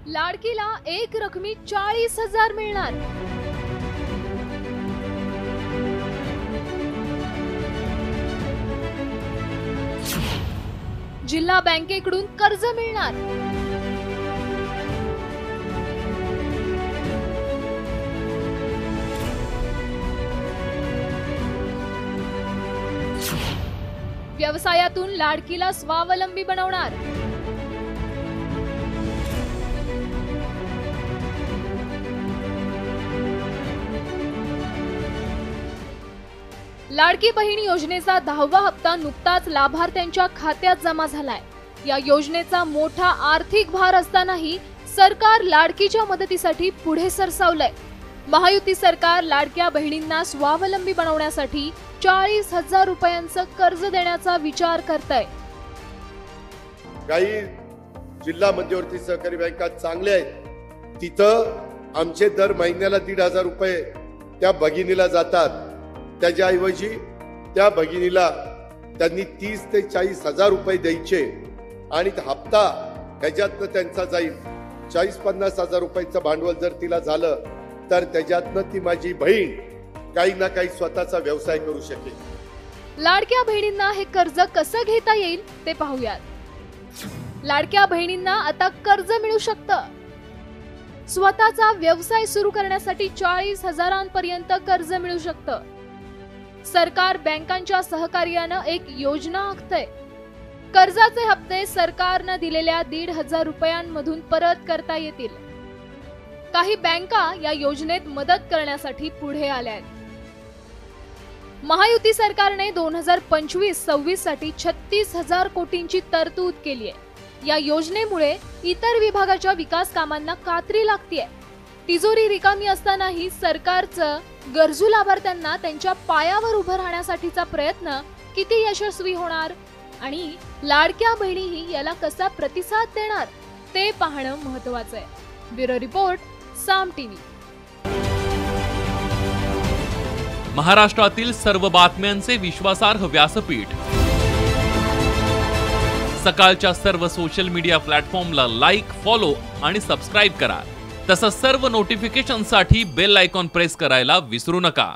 लाडकीला एक रकमी 40,000 मिळणार। जिल्हा बँकेकडून कर्ज मिळणार। व्यवसायातून लाडकीला स्वावलंबी बनवणार। लाडकी बहीण योजनेचा 10वा हप्ता नुकताच लाभार्थ्यांच्या खात्यात जमा झालाय। या योजनेचा मोठा आर्थिक भार असतानाही सरकार लाडकीच्या मदतीसाठी पुढे सरसावलंय। महायुती सरकार लाडक्या बहिणींना स्वावलंबी बनवण्यासाठी 40,000 रुपयांचं कर्ज देण्याचा विचार करतंय। काही जिल्हा मध्यवर्ती सहकारी बँका चांगल्या आहेत, तिथं आमचे दर महिन्याला 1,500 रुपये त्या भगिनीला जातात। त्याच्याऐवजी त्या भगिनीला त्यांनी 30 ते 40,000 रुपये द्यायचे आणि हप्ता ह्याच्यातनं त्यांचा जाईल 40-50,000 रुपयाचं भांडवल जर तिला झालं तर त्याच्यातनं ती माझी बहीण काही ना काही स्वतःचा व्यवसाय करू शकेल। लाडक्या बहिणींना हे कर्ज कसं घेता येईल ते पाहूयात। लाडक्या बहिणींना आता कर्ज मिळू शकतं। स्वतःचा व्यवसाय सुरू करण्यासाठी 40,000 पर्यंत कर्ज मिळू शकतं। सरकार बँकांच्या सहकार्यानं एक योजना आखतंय। कर्जाचे हप्ते सरकारनं दिलेल्या 1,500 रुपयांमधून परत करता येतील। काही बँका या योजनेत मदत करण्यासाठी पुढे आल्या आहेत। महायुती सरकारने 2025-26 साठी 36,000 कोटींची तरतूद केली आहे। या योजनेमुळे इतर विभागाच्या विकास कामांना कात्री लागतेय। तिजोरी रिकामी असतानाही सरकारचं गरजू लाभार्थ्यांना त्यांच्या पायावर उभं राहण्यासाठीचा प्रयत्न किती यशस्वी होणार आणि लाडक्या बहिणीही याला कसा प्रतिसाद देणार ते पाहणं महत्त्वाचं आहे। ब्युरो रिपोर्ट, साम टीव्ही। महाराष्ट्रातील सर्व बातम्यांचे विश्वासार्ह व्यासपीठ। सकाळच्या सर्व सोशल मीडिया प्लॅटफॉर्मला लाईक, फॉलो आणि सबस्क्राईब करा। तसंच सर्व नोटिफिकेशनसाठी बेल आयकॉन प्रेस करायला विसरू नका।